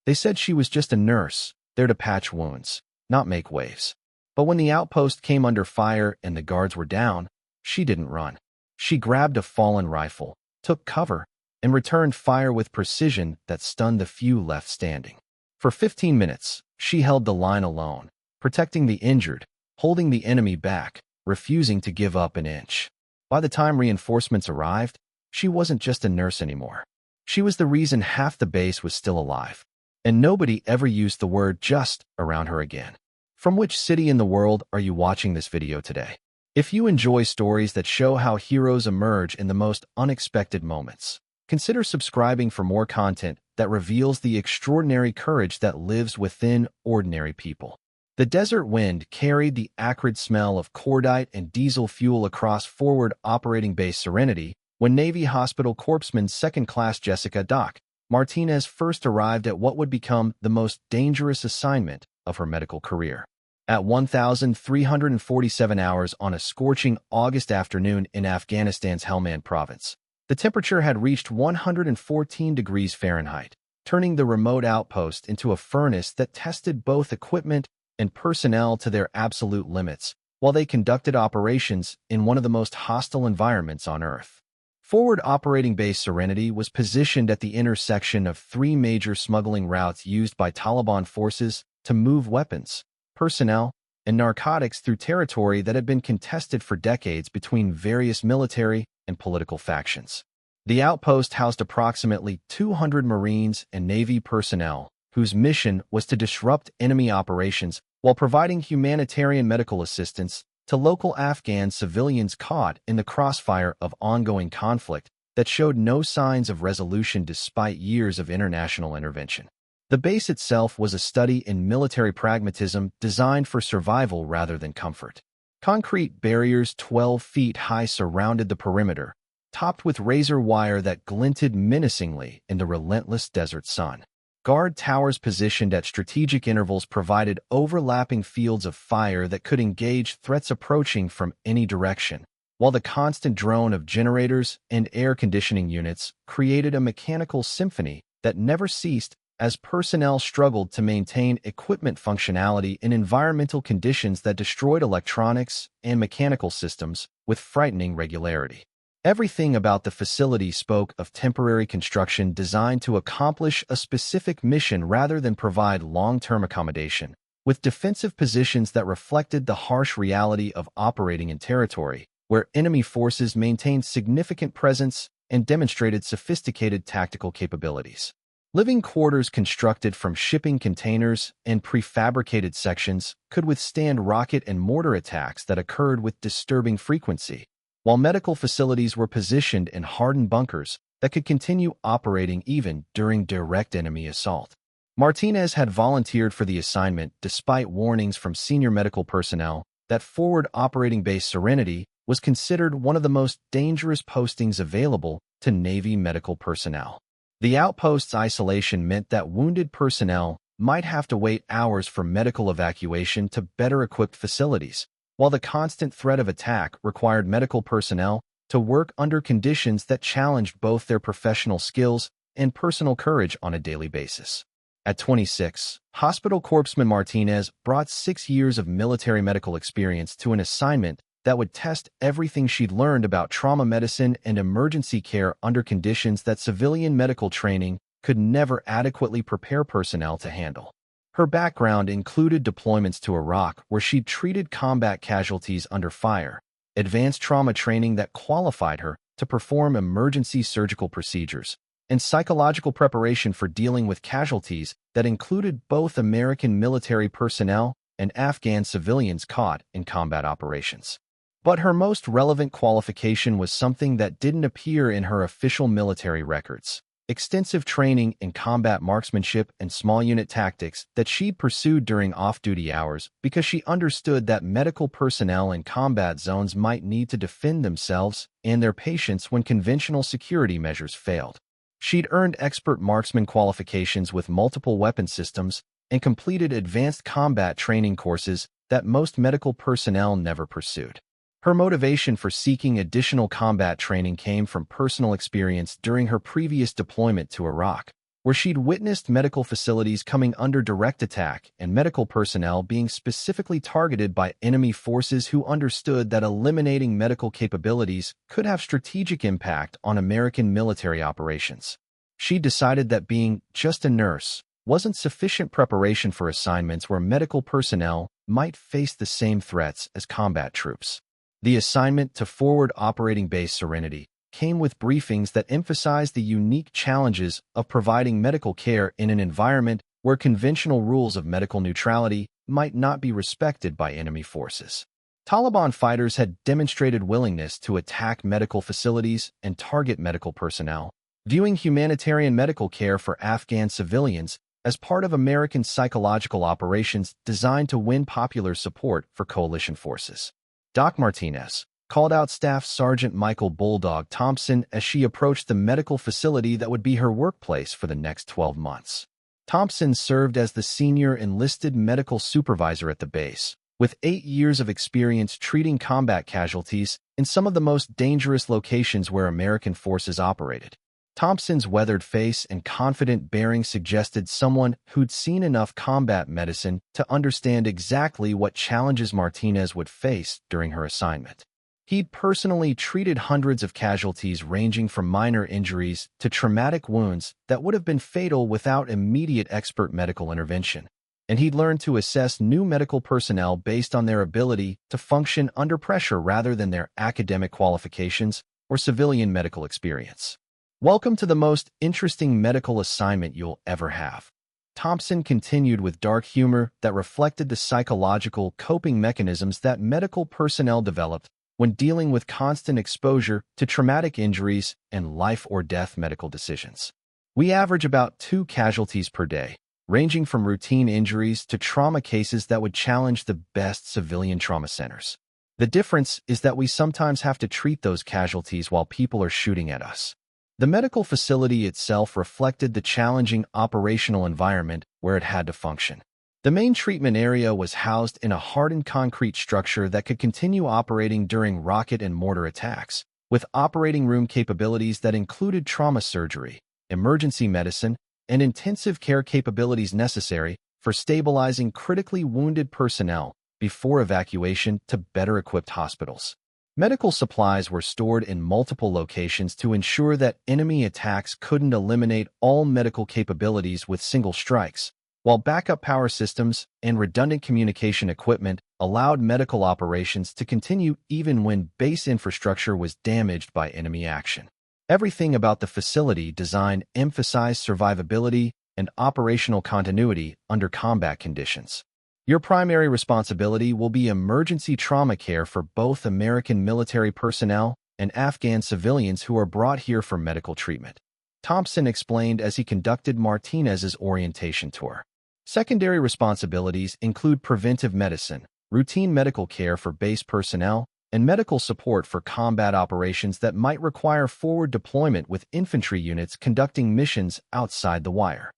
They said she was just a nurse, there to patch wounds, not make waves. But when the outpost came under fire and the guards were down, she didn't run. She grabbed a fallen rifle, took cover, and returned fire with precision that stunned the few left standing. For 15 minutes, she held the line alone, protecting the injured, holding the enemy back, refusing to give up an inch. By the time reinforcements arrived, she wasn't just a nurse anymore. She was the reason half the base was still alive, and nobody ever used the word just around her again. From which city in the world are you watching this video today? If you enjoy stories that show how heroes emerge in the most unexpected moments, consider subscribing for more content that reveals the extraordinary courage that lives within ordinary people. The desert wind carried the acrid smell of cordite and diesel fuel across Forward Operating Base Serenity when Navy Hospital Corpsman Second Class Jessica Doc Martinez first arrived at what would become the most dangerous assignment of her medical career. At 1,347 hours on a scorching August afternoon in Afghanistan's Helmand province, the temperature had reached 114 degrees Fahrenheit, turning the remote outpost into a furnace that tested both equipment and personnel to their absolute limits while they conducted operations in one of the most hostile environments on Earth. Forward Operating Base Serenity was positioned at the intersection of three major smuggling routes used by Taliban forces to move weapons, personnel, and narcotics through territory that had been contested for decades between various military and political factions. The outpost housed approximately 200 Marines and Navy personnel, whose mission was to disrupt enemy operations while providing humanitarian medical assistance to local Afghan civilians caught in the crossfire of ongoing conflict that showed no signs of resolution despite years of international intervention. The base itself was a study in military pragmatism designed for survival rather than comfort. Concrete barriers 12 feet high surrounded the perimeter, topped with razor wire that glinted menacingly in the relentless desert sun. Guard towers positioned at strategic intervals provided overlapping fields of fire that could engage threats approaching from any direction, while the constant drone of generators and air conditioning units created a mechanical symphony that never ceased as personnel struggled to maintain equipment functionality in environmental conditions that destroyed electronics and mechanical systems with frightening regularity. Everything about the facility spoke of temporary construction designed to accomplish a specific mission rather than provide long-term accommodation, with defensive positions that reflected the harsh reality of operating in territory where enemy forces maintained significant presence and demonstrated sophisticated tactical capabilities. Living quarters constructed from shipping containers and prefabricated sections could withstand rocket and mortar attacks that occurred with disturbing frequency, while medical facilities were positioned in hardened bunkers that could continue operating even during direct enemy assault. Martinez had volunteered for the assignment despite warnings from senior medical personnel that Forward Operating Base Serenity was considered one of the most dangerous postings available to Navy medical personnel. The outpost's isolation meant that wounded personnel might have to wait hours for medical evacuation to better-equipped facilities, while the constant threat of attack required medical personnel to work under conditions that challenged both their professional skills and personal courage on a daily basis. At 26, Hospital Corpsman Martinez brought 6 years of military medical experience to an assignment that would test everything she'd learned about trauma medicine and emergency care under conditions that civilian medical training could never adequately prepare personnel to handle. Her background included deployments to Iraq, where she'd treated combat casualties under fire, advanced trauma training that qualified her to perform emergency surgical procedures, and psychological preparation for dealing with casualties that included both American military personnel and Afghan civilians caught in combat operations. But her most relevant qualification was something that didn't appear in her official military records: extensive training in combat marksmanship and small unit tactics that she'd pursued during off-duty hours because she understood that medical personnel in combat zones might need to defend themselves and their patients when conventional security measures failed. She'd earned expert marksman qualifications with multiple weapon systems and completed advanced combat training courses that most medical personnel never pursued. Her motivation for seeking additional combat training came from personal experience during her previous deployment to Iraq, where she'd witnessed medical facilities coming under direct attack and medical personnel being specifically targeted by enemy forces who understood that eliminating medical capabilities could have strategic impact on American military operations. She decided that being just a nurse wasn't sufficient preparation for assignments where medical personnel might face the same threats as combat troops. The assignment to Forward Operating Base Serenity came with briefings that emphasized the unique challenges of providing medical care in an environment where conventional rules of medical neutrality might not be respected by enemy forces. Taliban fighters had demonstrated willingness to attack medical facilities and target medical personnel, viewing humanitarian medical care for Afghan civilians as part of American psychological operations designed to win popular support for coalition forces. Doc Martinez called out Staff Sergeant Michael Bulldog Thompson as she approached the medical facility that would be her workplace for the next 12 months. Thompson served as the senior enlisted medical supervisor at the base, with 8 years of experience treating combat casualties in some of the most dangerous locations where American forces operated. Thompson's weathered face and confident bearing suggested someone who'd seen enough combat medicine to understand exactly what challenges Martinez would face during her assignment. He'd personally treated hundreds of casualties ranging from minor injuries to traumatic wounds that would have been fatal without immediate expert medical intervention. And he'd learned to assess new medical personnel based on their ability to function under pressure rather than their academic qualifications or civilian medical experience. Welcome to the most interesting medical assignment you'll ever have. Thompson continued with dark humor that reflected the psychological coping mechanisms that medical personnel developed when dealing with constant exposure to traumatic injuries and life-or-death medical decisions. We average about 2 casualties per day, ranging from routine injuries to trauma cases that would challenge the best civilian trauma centers. The difference is that we sometimes have to treat those casualties while people are shooting at us. The medical facility itself reflected the challenging operational environment where it had to function. The main treatment area was housed in a hardened concrete structure that could continue operating during rocket and mortar attacks, with operating room capabilities that included trauma surgery, emergency medicine, and intensive care capabilities necessary for stabilizing critically wounded personnel before evacuation to better-equipped hospitals. Medical supplies were stored in multiple locations to ensure that enemy attacks couldn't eliminate all medical capabilities with single strikes, while backup power systems and redundant communication equipment allowed medical operations to continue even when base infrastructure was damaged by enemy action. Everything about the facility design emphasized survivability and operational continuity under combat conditions. Your primary responsibility will be emergency trauma care for both American military personnel and Afghan civilians who are brought here for medical treatment, Thompson explained as he conducted Martinez's orientation tour. Secondary responsibilities include preventive medicine, routine medical care for base personnel, and medical support for combat operations that might require forward deployment with infantry units conducting missions outside the wire.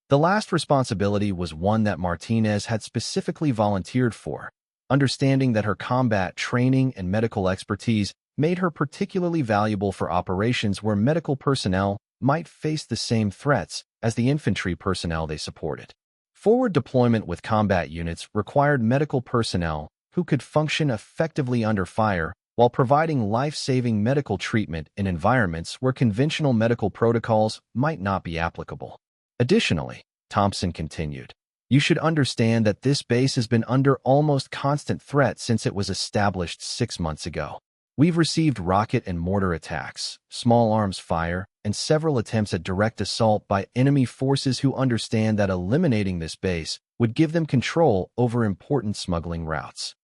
The last responsibility was one that Martinez had specifically volunteered for, understanding that her combat training and medical expertise made her particularly valuable for operations where medical personnel might face the same threats as the infantry personnel they supported. Forward deployment with combat units required medical personnel who could function effectively under fire while providing life-saving medical treatment in environments where conventional medical protocols might not be applicable. Additionally, Thompson continued, you should understand that this base has been under almost constant threat since it was established 6 months ago. We've received rocket and mortar attacks, small arms fire, and several attempts at direct assault by enemy forces who understand that eliminating this base would give them control over important smuggling routes.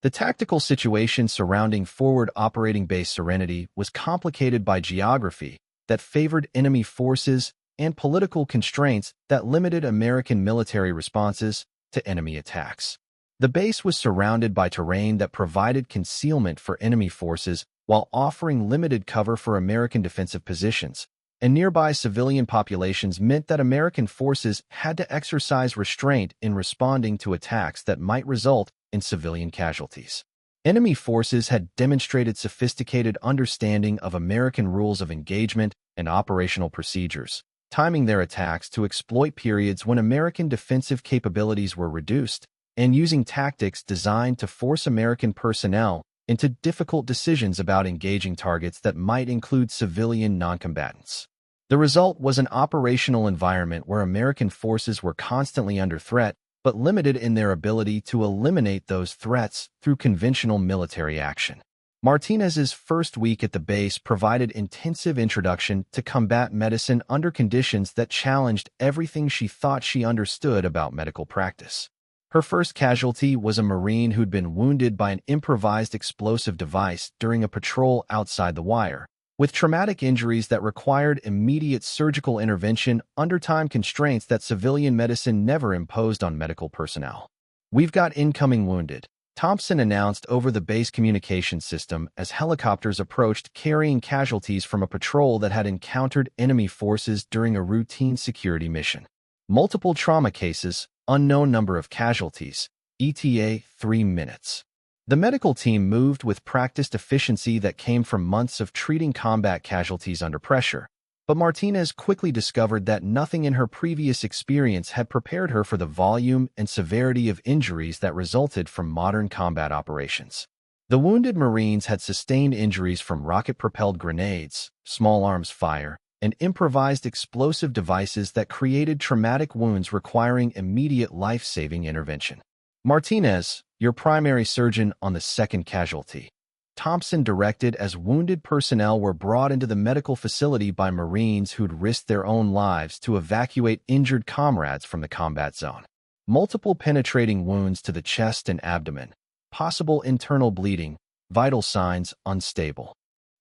The tactical situation surrounding Forward Operating Base Serenity was complicated by geography that favored enemy forces and political constraints that limited American military responses to enemy attacks. The base was surrounded by terrain that provided concealment for enemy forces while offering limited cover for American defensive positions, and nearby civilian populations meant that American forces had to exercise restraint in responding to attacks that might result in civilian casualties. Enemy forces had demonstrated sophisticated understanding of American rules of engagement and operational procedures, timing their attacks to exploit periods when American defensive capabilities were reduced, and using tactics designed to force American personnel into difficult decisions about engaging targets that might include civilian noncombatants. The result was an operational environment where American forces were constantly under threat, but limited in their ability to eliminate those threats through conventional military action. Martinez's first week at the base provided intensive introduction to combat medicine under conditions that challenged everything she thought she understood about medical practice. Her first casualty was a Marine who'd been wounded by an improvised explosive device during a patrol outside the wire, with traumatic injuries that required immediate surgical intervention under time constraints that civilian medicine never imposed on medical personnel. "We've got incoming wounded," Thompson announced over the base communication system as helicopters approached carrying casualties from a patrol that had encountered enemy forces during a routine security mission. Multiple trauma cases, unknown number of casualties, ETA 3 minutes. The medical team moved with practiced efficiency that came from months of treating combat casualties under pressure, but Martinez quickly discovered that nothing in her previous experience had prepared her for the volume and severity of injuries that resulted from modern combat operations. The wounded Marines had sustained injuries from rocket-propelled grenades, small arms fire, and improvised explosive devices that created traumatic wounds requiring immediate life-saving intervention. "Martinez, your primary surgeon on the second casualty," Thompson directed as wounded personnel were brought into the medical facility by Marines who'd risked their own lives to evacuate injured comrades from the combat zone. Multiple penetrating wounds to the chest and abdomen, possible internal bleeding, vital signs unstable.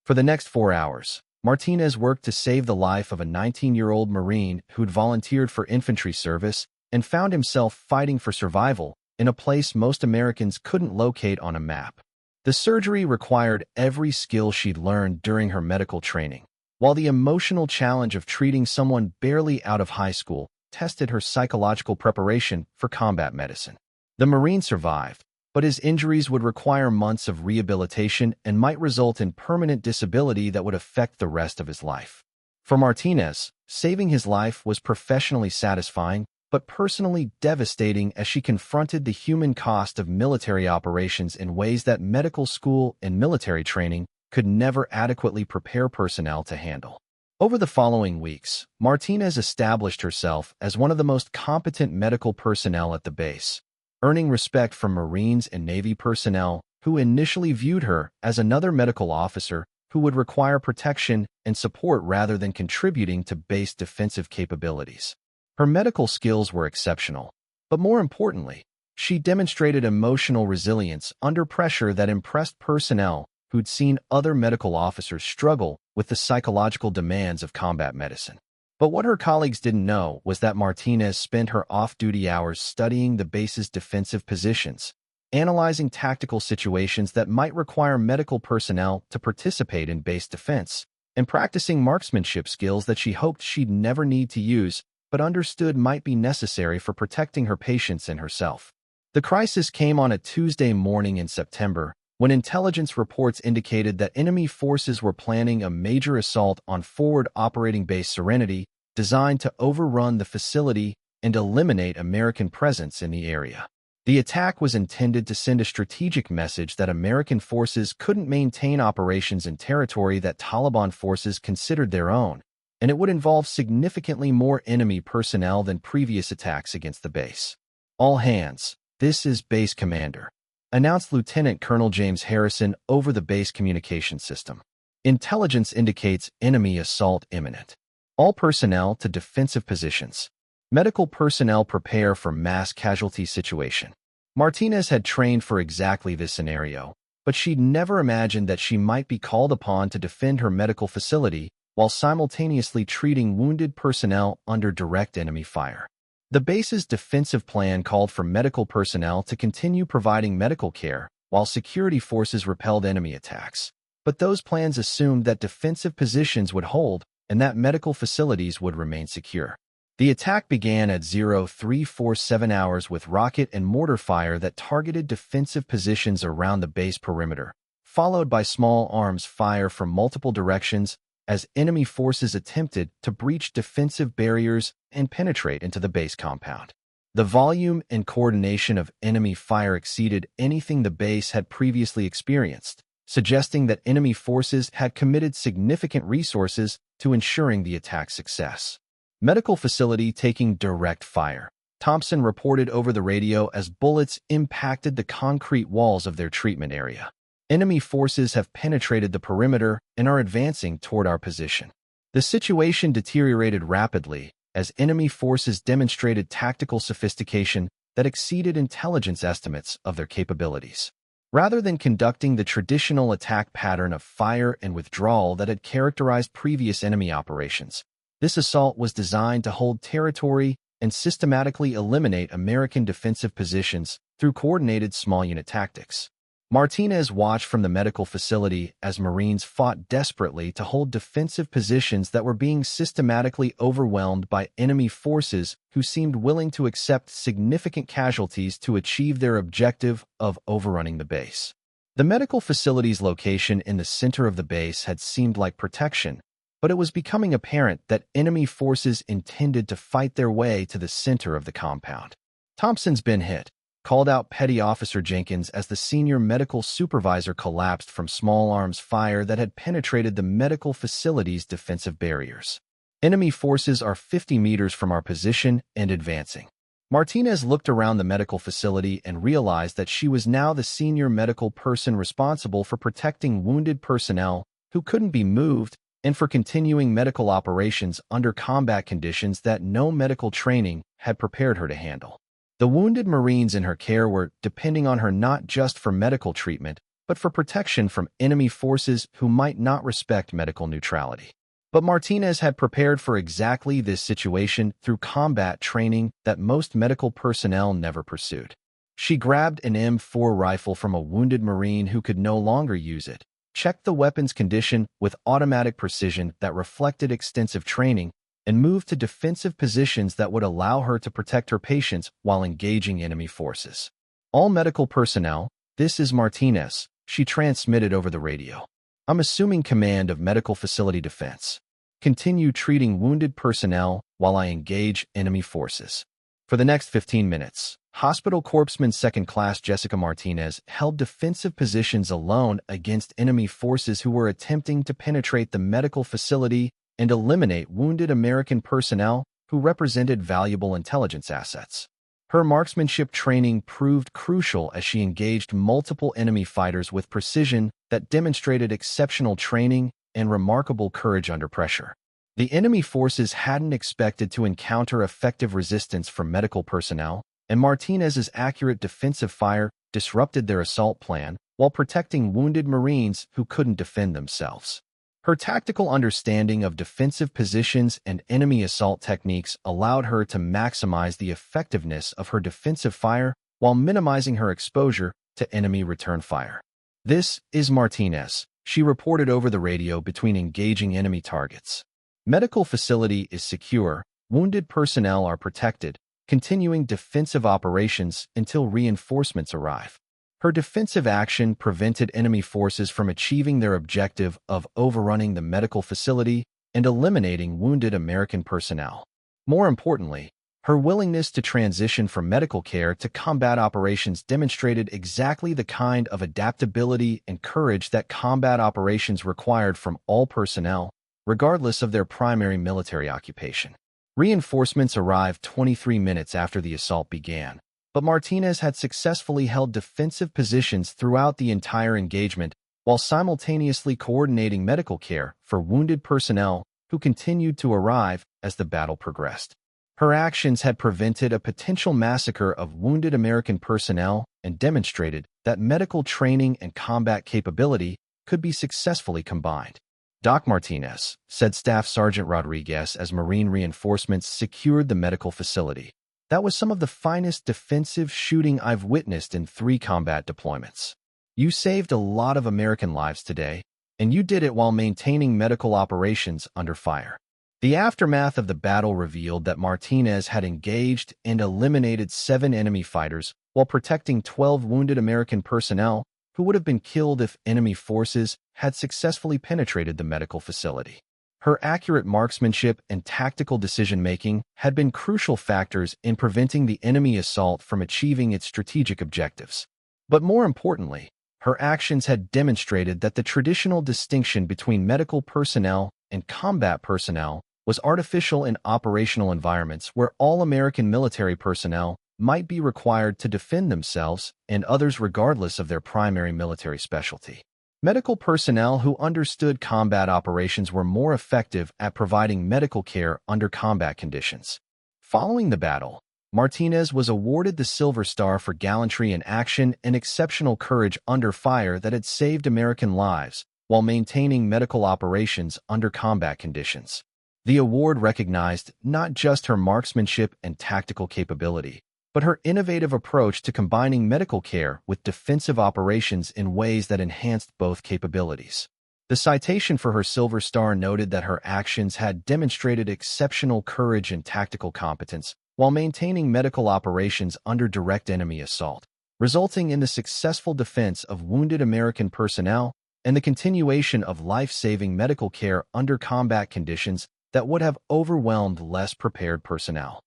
For the next 4 hours, Martinez worked to save the life of a 19-year-old Marine who'd volunteered for infantry service and found himself fighting for survival in a place most Americans couldn't locate on a map. The surgery required every skill she'd learned during her medical training, while the emotional challenge of treating someone barely out of high school tested her psychological preparation for combat medicine. The Marine survived, but his injuries would require months of rehabilitation and might result in permanent disability that would affect the rest of his life. For Martinez, saving his life was professionally satisfying, but personally devastating as she confronted the human cost of military operations in ways that medical school and military training could never adequately prepare personnel to handle. Over the following weeks, Martinez established herself as one of the most competent medical personnel at the base, earning respect from Marines and Navy personnel who initially viewed her as another medical officer who would require protection and support rather than contributing to base defensive capabilities. Her medical skills were exceptional, but more importantly, she demonstrated emotional resilience under pressure that impressed personnel who'd seen other medical officers struggle with the psychological demands of combat medicine. But what her colleagues didn't know was that Martinez spent her off-duty hours studying the base's defensive positions, analyzing tactical situations that might require medical personnel to participate in base defense, and practicing marksmanship skills that she hoped she'd never need to use but understood might be necessary for protecting her patients and herself. The crisis came on a Tuesday morning in September, when intelligence reports indicated that enemy forces were planning a major assault on forward operating base Serenity, designed to overrun the facility and eliminate American presence in the area. The attack was intended to send a strategic message that American forces couldn't maintain operations in territory that Taliban forces considered their own, and it would involve significantly more enemy personnel than previous attacks against the base. "All hands, this is Base Commander," announced Lieutenant Colonel James Harrison over the base communication system. "Intelligence indicates enemy assault imminent. All personnel to defensive positions. Medical personnel prepare for mass casualty situation." Martinez had trained for exactly this scenario, but she'd never imagined that she might be called upon to defend her medical facility while simultaneously treating wounded personnel under direct enemy fire. The base's defensive plan called for medical personnel to continue providing medical care while security forces repelled enemy attacks. But those plans assumed that defensive positions would hold and that medical facilities would remain secure. The attack began at 0347 hours with rocket and mortar fire that targeted defensive positions around the base perimeter, followed by small arms fire from multiple directions as enemy forces attempted to breach defensive barriers and penetrate into the base compound. The volume and coordination of enemy fire exceeded anything the base had previously experienced, suggesting that enemy forces had committed significant resources to ensuring the attack's success. Medical facility taking direct fire. Thompson reported over the radio as bullets impacted the concrete walls of their treatment area. Enemy forces have penetrated the perimeter and are advancing toward our position. The situation deteriorated rapidly as enemy forces demonstrated tactical sophistication that exceeded intelligence estimates of their capabilities. Rather than conducting the traditional attack pattern of fire and withdrawal that had characterized previous enemy operations, this assault was designed to hold territory and systematically eliminate American defensive positions through coordinated small unit tactics. Martinez watched from the medical facility as Marines fought desperately to hold defensive positions that were being systematically overwhelmed by enemy forces who seemed willing to accept significant casualties to achieve their objective of overrunning the base. The medical facility's location in the center of the base had seemed like protection, but it was becoming apparent that enemy forces intended to fight their way to the center of the compound. "Thompson's been hit," called out Petty Officer Jenkins as the senior medical supervisor collapsed from small arms fire that had penetrated the medical facility's defensive barriers. "Enemy forces are 50 meters from our position and advancing." Martinez looked around the medical facility and realized that she was now the senior medical person responsible for protecting wounded personnel who couldn't be moved and for continuing medical operations under combat conditions that no medical training had prepared her to handle. The wounded Marines in her care were depending on her not just for medical treatment, but for protection from enemy forces who might not respect medical neutrality. But Martinez had prepared for exactly this situation through combat training that most medical personnel never pursued. She grabbed an M4 rifle from a wounded Marine who could no longer use it, checked the weapon's condition with automatic precision that reflected extensive training, and moved to defensive positions that would allow her to protect her patients while engaging enemy forces. "All medical personnel, this is Martinez," she transmitted over the radio. "I'm assuming command of medical facility defense. Continue treating wounded personnel while I engage enemy forces." For the next 15 minutes, Hospital Corpsman Second Class Jessica Martinez held defensive positions alone against enemy forces who were attempting to penetrate the medical facility and eliminate wounded American personnel who represented valuable intelligence assets. Her marksmanship training proved crucial as she engaged multiple enemy fighters with precision that demonstrated exceptional training and remarkable courage under pressure. The enemy forces hadn't expected to encounter effective resistance from medical personnel, and Martinez's accurate defensive fire disrupted their assault plan while protecting wounded Marines who couldn't defend themselves. Her tactical understanding of defensive positions and enemy assault techniques allowed her to maximize the effectiveness of her defensive fire while minimizing her exposure to enemy return fire. "This is Martinez," she reported over the radio between engaging enemy targets. "Medical facility is secure, wounded personnel are protected, continuing defensive operations until reinforcements arrive." Her defensive action prevented enemy forces from achieving their objective of overrunning the medical facility and eliminating wounded American personnel. More importantly, her willingness to transition from medical care to combat operations demonstrated exactly the kind of adaptability and courage that combat operations required from all personnel, regardless of their primary military occupation. Reinforcements arrived 23 minutes after the assault began, but Martinez had successfully held defensive positions throughout the entire engagement while simultaneously coordinating medical care for wounded personnel who continued to arrive as the battle progressed. Her actions had prevented a potential massacre of wounded American personnel and demonstrated that medical training and combat capability could be successfully combined. "Doc Martinez," said Staff Sergeant Rodriguez as Marine reinforcements secured the medical facility. "That was some of the finest defensive shooting I've witnessed in 3 combat deployments. You saved a lot of American lives today, and you did it while maintaining medical operations under fire." The aftermath of the battle revealed that Martinez had engaged and eliminated 7 enemy fighters while protecting 12 wounded American personnel who would have been killed if enemy forces had successfully penetrated the medical facility. Her accurate marksmanship and tactical decision-making had been crucial factors in preventing the enemy assault from achieving its strategic objectives. But more importantly, her actions had demonstrated that the traditional distinction between medical personnel and combat personnel was artificial in operational environments where all American military personnel might be required to defend themselves and others regardless of their primary military specialty. Medical personnel who understood combat operations were more effective at providing medical care under combat conditions. Following the battle, Martinez was awarded the Silver Star for gallantry in action and exceptional courage under fire that had saved American lives while maintaining medical operations under combat conditions. The award recognized not just her marksmanship and tactical capability, but her innovative approach to combining medical care with defensive operations in ways that enhanced both capabilities. The citation for her Silver Star noted that her actions had demonstrated exceptional courage and tactical competence while maintaining medical operations under direct enemy assault, resulting in the successful defense of wounded American personnel and the continuation of life-saving medical care under combat conditions that would have overwhelmed less prepared personnel.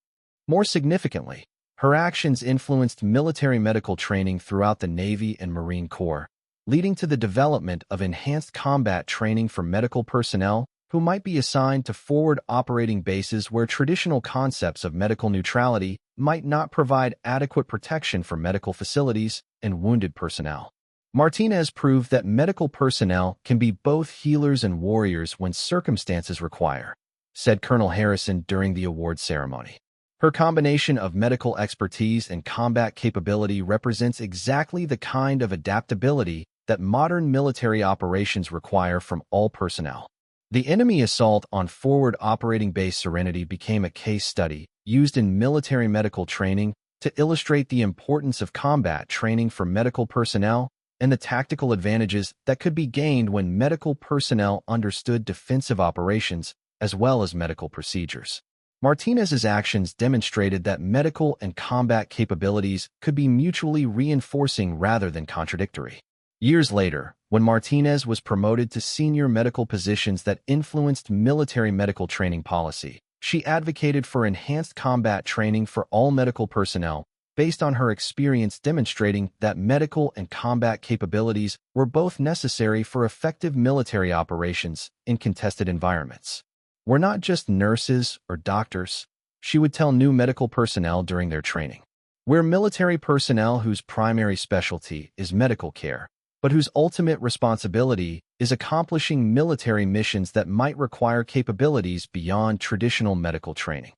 More significantly, her actions influenced military medical training throughout the Navy and Marine Corps, leading to the development of enhanced combat training for medical personnel who might be assigned to forward operating bases where traditional concepts of medical neutrality might not provide adequate protection for medical facilities and wounded personnel. Martinez proved that medical personnel can be both healers and warriors when circumstances require, said Colonel Harrison during the award ceremony. Her combination of medical expertise and combat capability represents exactly the kind of adaptability that modern military operations require from all personnel. The enemy assault on Forward Operating Base Serenity became a case study used in military medical training to illustrate the importance of combat training for medical personnel and the tactical advantages that could be gained when medical personnel understood defensive operations as well as medical procedures. Martinez's actions demonstrated that medical and combat capabilities could be mutually reinforcing rather than contradictory. Years later, when Martinez was promoted to senior medical positions that influenced military medical training policy, she advocated for enhanced combat training for all medical personnel based on her experience demonstrating that medical and combat capabilities were both necessary for effective military operations in contested environments. We're not just nurses or doctors, she would tell new medical personnel during their training. We're military personnel whose primary specialty is medical care, but whose ultimate responsibility is accomplishing military missions that might require capabilities beyond traditional medical training.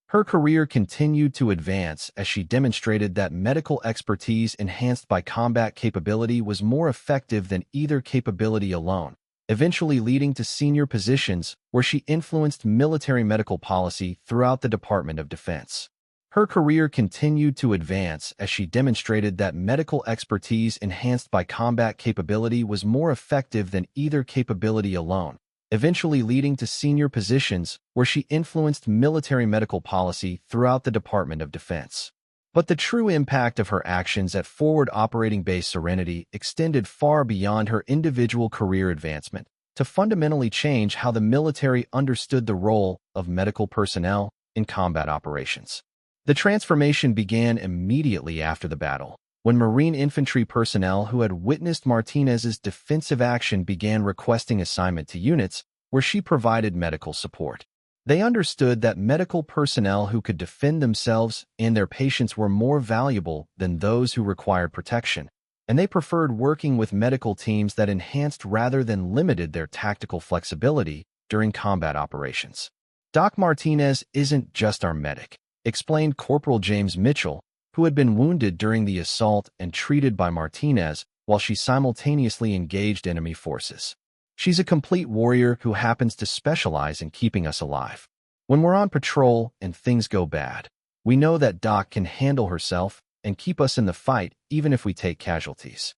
Her career continued to advance as she demonstrated that medical expertise enhanced by combat capability was more effective than either capability alone, eventually leading to senior positions where she influenced military medical policy throughout the Department of Defense. Her career continued to advance as she demonstrated that medical expertise enhanced by combat capability was more effective than either capability alone, eventually leading to senior positions where she influenced military medical policy throughout the Department of Defense. But the true impact of her actions at Forward Operating Base Serenity extended far beyond her individual career advancement to fundamentally change how the military understood the role of medical personnel in combat operations. The transformation began immediately after the battle, when Marine infantry personnel who had witnessed Martinez's defensive action began requesting assignment to units where she provided medical support. They understood that medical personnel who could defend themselves and their patients were more valuable than those who required protection, and they preferred working with medical teams that enhanced rather than limited their tactical flexibility during combat operations. Doc Martinez isn't just our medic, explained Corporal James Mitchell, who had been wounded during the assault and treated by Martinez while she simultaneously engaged enemy forces. She's a complete warrior who happens to specialize in keeping us alive. When we're on patrol and things go bad, we know that Doc can handle herself and keep us in the fight even if we take casualties.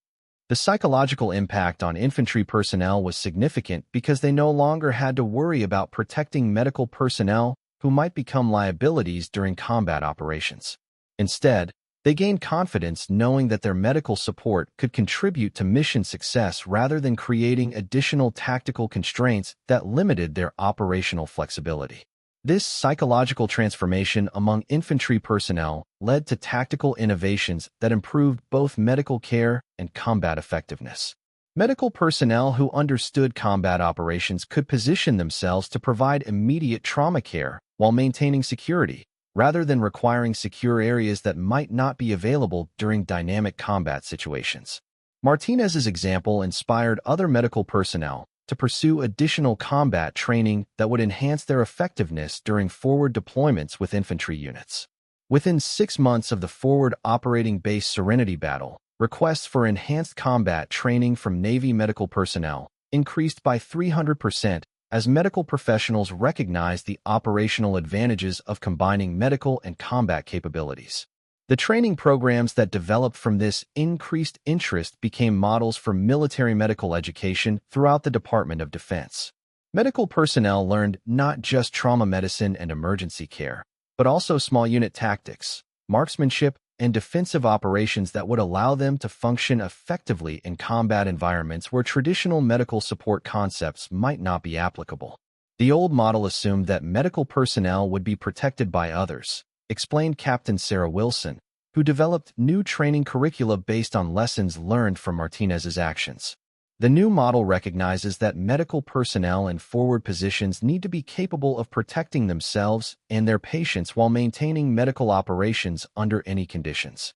The psychological impact on infantry personnel was significant because they no longer had to worry about protecting medical personnel who might become liabilities during combat operations. Instead, They gained confidence knowing that their medical support could contribute to mission success rather than creating additional tactical constraints that limited their operational flexibility. This psychological transformation among infantry personnel led to tactical innovations that improved both medical care and combat effectiveness. Medical personnel who understood combat operations could position themselves to provide immediate trauma care while maintaining security, rather than requiring secure areas that might not be available during dynamic combat situations. Martinez's example inspired other medical personnel to pursue additional combat training that would enhance their effectiveness during forward deployments with infantry units. Within 6 months of the forward operating base Serenity battle, requests for enhanced combat training from Navy medical personnel increased by 300% as medical professionals recognized the operational advantages of combining medical and combat capabilities. The training programs that developed from this increased interest became models for military medical education throughout the Department of Defense. Medical personnel learned not just trauma medicine and emergency care, but also small unit tactics, marksmanship, and defensive operations that would allow them to function effectively in combat environments where traditional medical support concepts might not be applicable. The old model assumed that medical personnel would be protected by others, explained Captain Sarah Wilson, who developed new training curricula based on lessons learned from Martinez's actions. The new model recognizes that medical personnel in forward positions need to be capable of protecting themselves and their patients while maintaining medical operations under any conditions.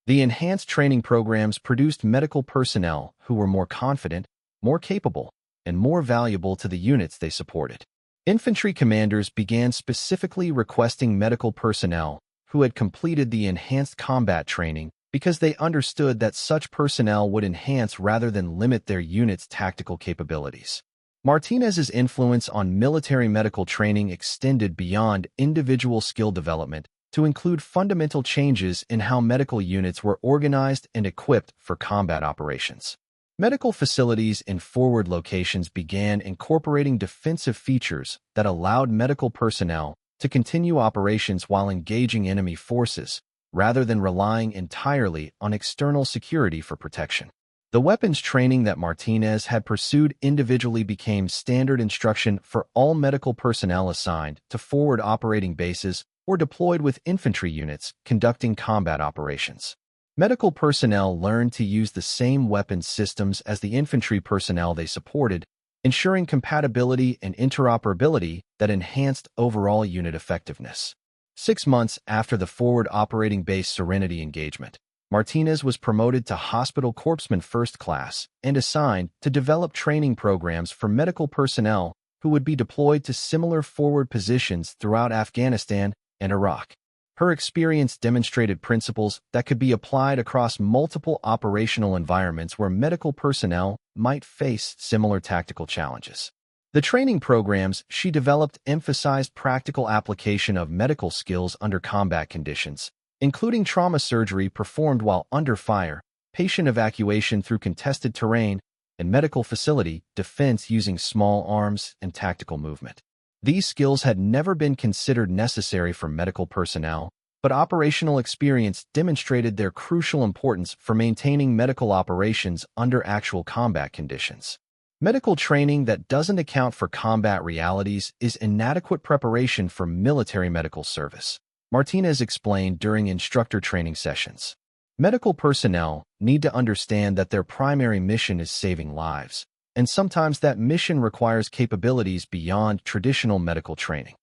The enhanced training programs produced medical personnel who were more confident, more capable, and more valuable to the units they supported. Infantry commanders began specifically requesting medical personnel who had completed the enhanced combat training because they understood that such personnel would enhance rather than limit their unit's tactical capabilities. Martinez's influence on military medical training extended beyond individual skill development to include fundamental changes in how medical units were organized and equipped for combat operations. Medical facilities in forward locations began incorporating defensive features that allowed medical personnel to continue operations while engaging enemy forces, rather than relying entirely on external security for protection. The weapons training that Martinez had pursued individually became standard instruction for all medical personnel assigned to forward operating bases or deployed with infantry units conducting combat operations. Medical personnel learned to use the same weapons systems as the infantry personnel they supported, ensuring compatibility and interoperability that enhanced overall unit effectiveness. 6 months after the forward operating base Serenity engagement, Martinez was promoted to Hospital Corpsman First Class and assigned to develop training programs for medical personnel who would be deployed to similar forward positions throughout Afghanistan and Iraq. Her experience demonstrated principles that could be applied across multiple operational environments where medical personnel might face similar tactical challenges. The training programs she developed emphasized practical application of medical skills under combat conditions, including trauma surgery performed while under fire, patient evacuation through contested terrain, and medical facility defense using small arms and tactical movement. These skills had never been considered necessary for medical personnel, but operational experience demonstrated their crucial importance for maintaining medical operations under actual combat conditions. Medical training that doesn't account for combat realities is inadequate preparation for military medical service, Martinez explained during instructor training sessions. Medical personnel need to understand that their primary mission is saving lives, and sometimes that mission requires capabilities beyond traditional medical training.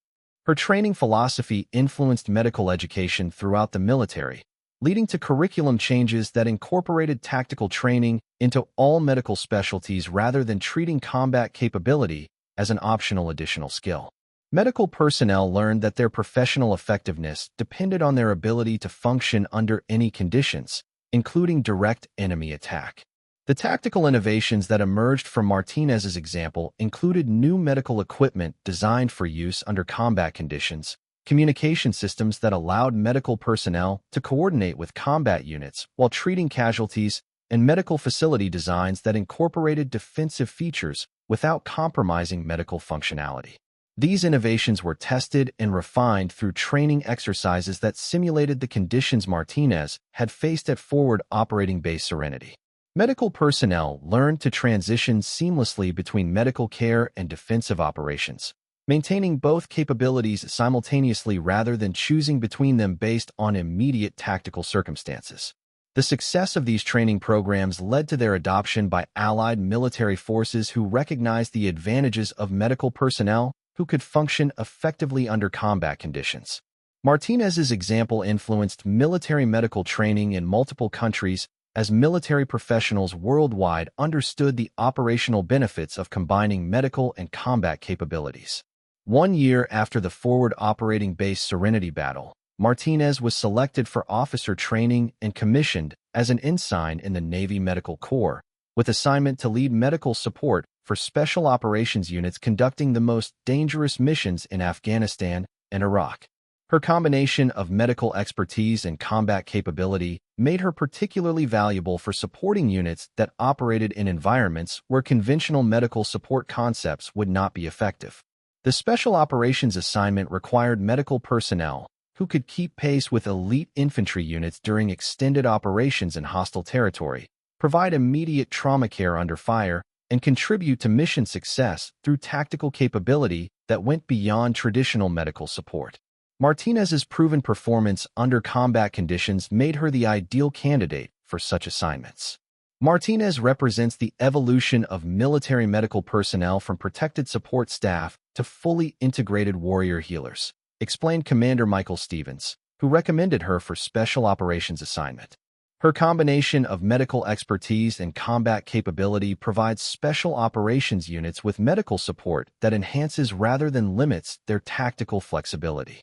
Her training philosophy influenced medical education throughout the military, leading to curriculum changes that incorporated tactical training into all medical specialties rather than treating combat capability as an optional additional skill. Medical personnel learned that their professional effectiveness depended on their ability to function under any conditions, including direct enemy attack. The tactical innovations that emerged from Martinez's example included new medical equipment designed for use under combat conditions, communication systems that allowed medical personnel to coordinate with combat units while treating casualties, and medical facility designs that incorporated defensive features without compromising medical functionality. These innovations were tested and refined through training exercises that simulated the conditions Martinez had faced at Forward Operating Base Serenity. Medical personnel learned to transition seamlessly between medical care and defensive operations, maintaining both capabilities simultaneously rather than choosing between them based on immediate tactical circumstances. The success of these training programs led to their adoption by Allied military forces who recognized the advantages of medical personnel who could function effectively under combat conditions. Martinez's example influenced military medical training in multiple countries as military professionals worldwide understood the operational benefits of combining medical and combat capabilities. 1 year after the Forward Operating Base Serenity battle, Martinez was selected for officer training and commissioned as an ensign in the Navy Medical Corps, with assignment to lead medical support for special operations units conducting the most dangerous missions in Afghanistan and Iraq. Her combination of medical expertise and combat capability made her particularly valuable for supporting units that operated in environments where conventional medical support concepts would not be effective. The Special Operations assignment required medical personnel who could keep pace with elite infantry units during extended operations in hostile territory, provide immediate trauma care under fire, and contribute to mission success through tactical capability that went beyond traditional medical support. Martinez's proven performance under combat conditions made her the ideal candidate for such assignments. Martinez represents the evolution of military medical personnel from protected support staff to fully integrated warrior healers, explained Commander Michael Stevens, who recommended her for Special Operations assignment. Her combination of medical expertise and combat capability provides special operations units with medical support that enhances rather than limits their tactical flexibility.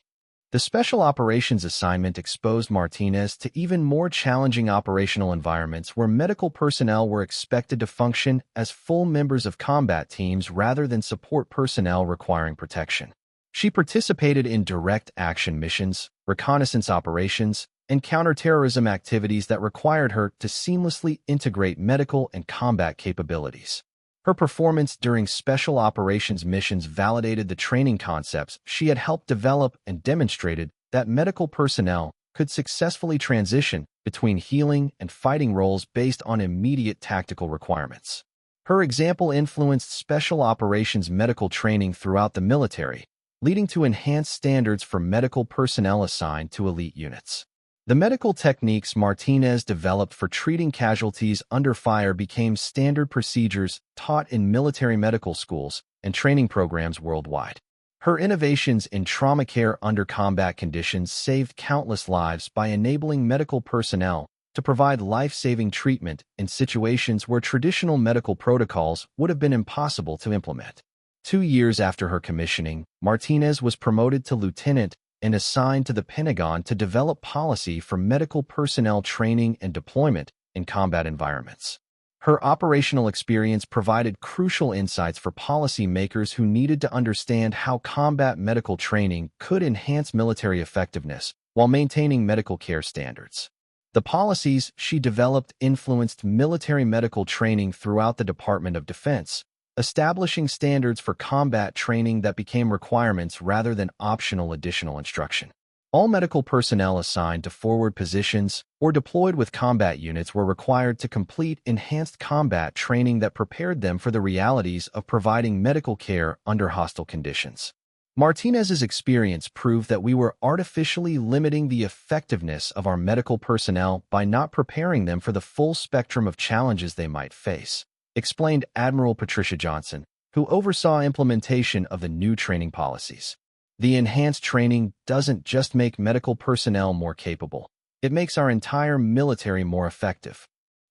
The Special Operations assignment exposed Martinez to even more challenging operational environments where medical personnel were expected to function as full members of combat teams rather than support personnel requiring protection. She participated in direct action missions, reconnaissance operations, and counterterrorism activities that required her to seamlessly integrate medical and combat capabilities. Her performance during special operations missions validated the training concepts she had helped develop and demonstrated that medical personnel could successfully transition between healing and fighting roles based on immediate tactical requirements. Her example influenced special operations medical training throughout the military, leading to enhanced standards for medical personnel assigned to elite units. The medical techniques Martinez developed for treating casualties under fire became standard procedures taught in military medical schools and training programs worldwide. Her innovations in trauma care under combat conditions saved countless lives by enabling medical personnel to provide life-saving treatment in situations where traditional medical protocols would have been impossible to implement. 2 years after her commissioning, Martinez was promoted to lieutenant and assigned to the Pentagon to develop policy for medical personnel training and deployment in combat environments. Her operational experience provided crucial insights for policymakers who needed to understand how combat medical training could enhance military effectiveness while maintaining medical care standards. The policies she developed influenced military medical training throughout the Department of Defense, establishing standards for combat training that became requirements rather than optional additional instruction. All medical personnel assigned to forward positions or deployed with combat units were required to complete enhanced combat training that prepared them for the realities of providing medical care under hostile conditions. Martinez's experience proved that we were artificially limiting the effectiveness of our medical personnel by not preparing them for the full spectrum of challenges they might face, explained Admiral Patricia Johnson, who oversaw implementation of the new training policies. The enhanced training doesn't just make medical personnel more capable, it makes our entire military more effective.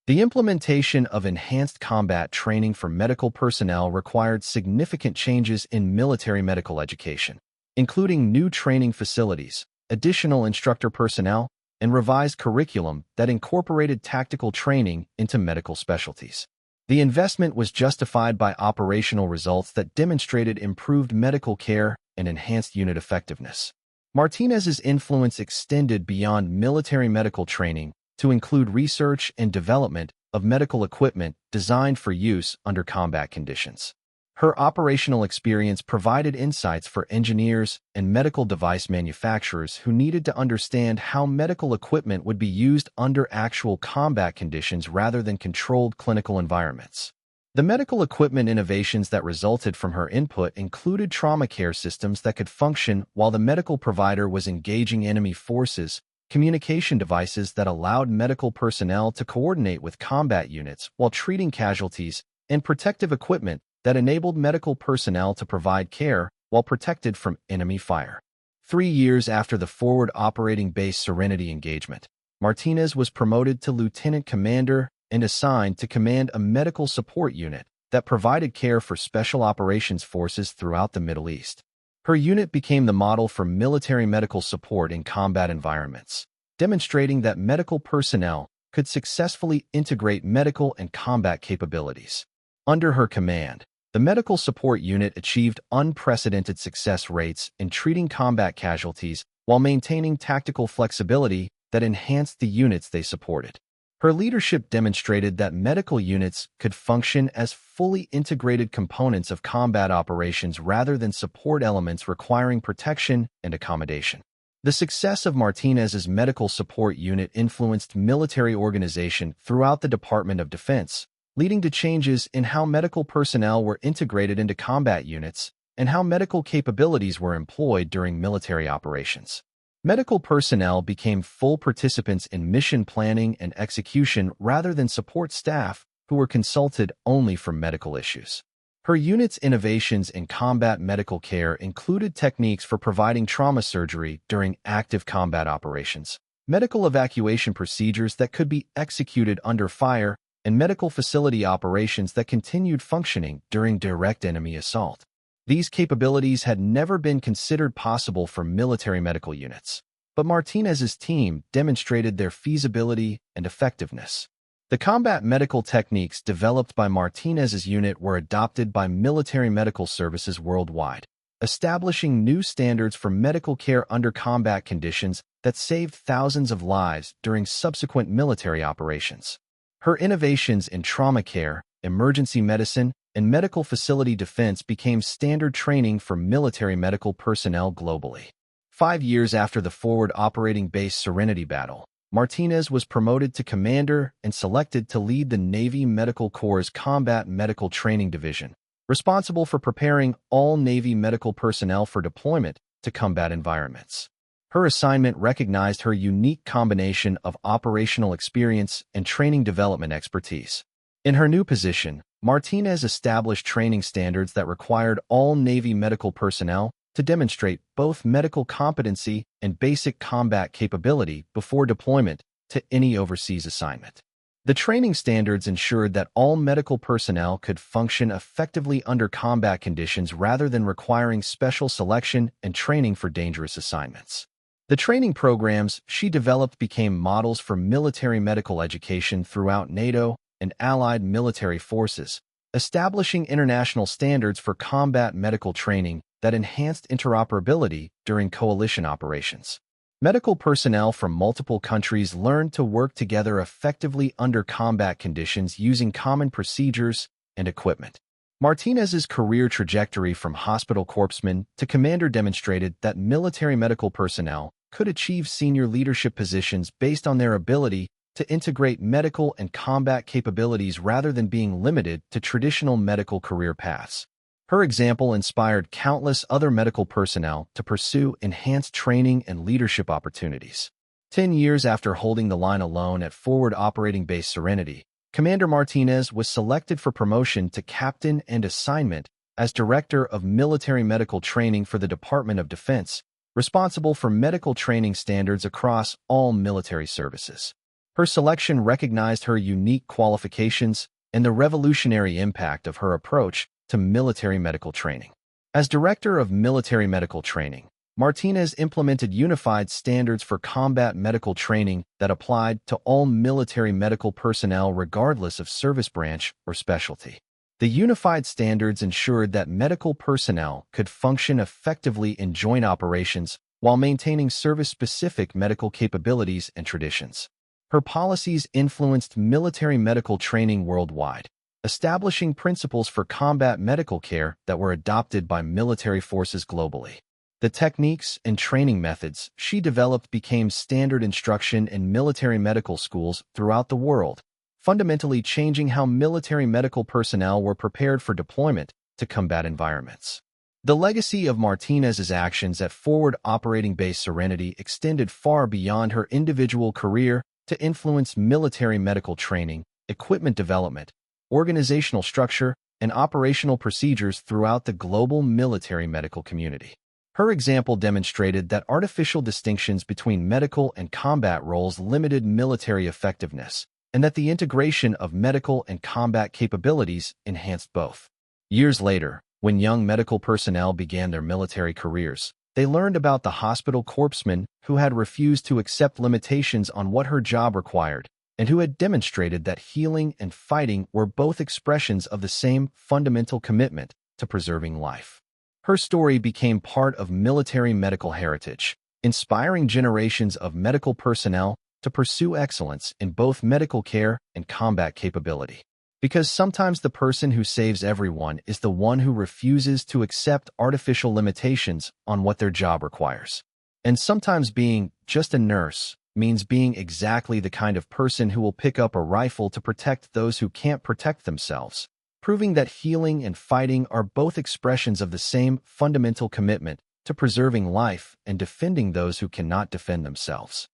The implementation of enhanced combat training for medical personnel required significant changes in military medical education, including new training facilities, additional instructor personnel, and revised curriculum that incorporated tactical training into medical specialties. The investment was justified by operational results that demonstrated improved medical care and enhanced unit effectiveness. Martinez's influence extended beyond military medical training to include research and development of medical equipment designed for use under combat conditions. Her operational experience provided insights for engineers and medical device manufacturers who needed to understand how medical equipment would be used under actual combat conditions rather than controlled clinical environments. The medical equipment innovations that resulted from her input included trauma care systems that could function while the medical provider was engaging enemy forces, communication devices that allowed medical personnel to coordinate with combat units while treating casualties, and protective equipment that enabled medical personnel to provide care while protected from enemy fire. 3 years after the Forward Operating Base Serenity engagement, Martinez was promoted to lieutenant commander and assigned to command a medical support unit that provided care for special operations forces throughout the Middle East. Her unit became the model for military medical support in combat environments, demonstrating that medical personnel could successfully integrate medical and combat capabilities. Under her command, the medical support unit achieved unprecedented success rates in treating combat casualties while maintaining tactical flexibility that enhanced the units they supported. Her leadership demonstrated that medical units could function as fully integrated components of combat operations rather than support elements requiring protection and accommodation. The success of Martinez's medical support unit influenced military organization throughout the Department of Defense, leading to changes in how medical personnel were integrated into combat units and how medical capabilities were employed during military operations. Medical personnel became full participants in mission planning and execution rather than support staff who were consulted only for medical issues. Her unit's innovations in combat medical care included techniques for providing trauma surgery during active combat operations, medical evacuation procedures that could be executed under fire, and medical facility operations that continued functioning during direct enemy assault. These capabilities had never been considered possible for military medical units, but Martinez's team demonstrated their feasibility and effectiveness. The combat medical techniques developed by Martinez's unit were adopted by military medical services worldwide, establishing new standards for medical care under combat conditions that saved thousands of lives during subsequent military operations. Her innovations in trauma care, emergency medicine, and medical facility defense became standard training for military medical personnel globally. 5 years after the Forward Operating Base Serenity battle, Martinez was promoted to commander and selected to lead the Navy Medical Corps' Combat Medical Training Division, responsible for preparing all Navy medical personnel for deployment to combat environments. Her assignment recognized her unique combination of operational experience and training development expertise. In her new position, Martinez established training standards that required all Navy medical personnel to demonstrate both medical competency and basic combat capability before deployment to any overseas assignment. The training standards ensured that all medical personnel could function effectively under combat conditions rather than requiring special selection and training for dangerous assignments. The training programs she developed became models for military medical education throughout NATO and allied military forces, establishing international standards for combat medical training that enhanced interoperability during coalition operations. Medical personnel from multiple countries learned to work together effectively under combat conditions using common procedures and equipment. Martinez's career trajectory from hospital corpsman to commander demonstrated that military medical personnel could achieve senior leadership positions based on their ability to integrate medical and combat capabilities rather than being limited to traditional medical career paths. Her example inspired countless other medical personnel to pursue enhanced training and leadership opportunities. 10 years after holding the line alone at Forward Operating Base Serenity, Commander Martinez was selected for promotion to captain and assignment as Director of Military Medical Training for the Department of Defense, responsible for medical training standards across all military services. Her selection recognized her unique qualifications and the revolutionary impact of her approach to military medical training. As Director of Military Medical Training, Martinez implemented unified standards for combat medical training that applied to all military medical personnel regardless of service branch or specialty. The unified standards ensured that medical personnel could function effectively in joint operations while maintaining service-specific medical capabilities and traditions. Her policies influenced military medical training worldwide, establishing principles for combat medical care that were adopted by military forces globally. The techniques and training methods she developed became standard instruction in military medical schools throughout the world, fundamentally changing how military medical personnel were prepared for deployment to combat environments. The legacy of Martinez's actions at Forward Operating Base Serenity extended far beyond her individual career to influence military medical training, equipment development, organizational structure, and operational procedures throughout the global military medical community. Her example demonstrated that artificial distinctions between medical and combat roles limited military effectiveness, and that the integration of medical and combat capabilities enhanced both. Years later, when young medical personnel began their military careers, they learned about the hospital corpsman who had refused to accept limitations on what her job required, and who had demonstrated that healing and fighting were both expressions of the same fundamental commitment to preserving life. Her story became part of military medical heritage, inspiring generations of medical personnel to pursue excellence in both medical care and combat capability. Because sometimes the person who saves everyone is the one who refuses to accept artificial limitations on what their job requires. And sometimes being just a nurse means being exactly the kind of person who will pick up a rifle to protect those who can't protect themselves, proving that healing and fighting are both expressions of the same fundamental commitment to preserving life and defending those who cannot defend themselves.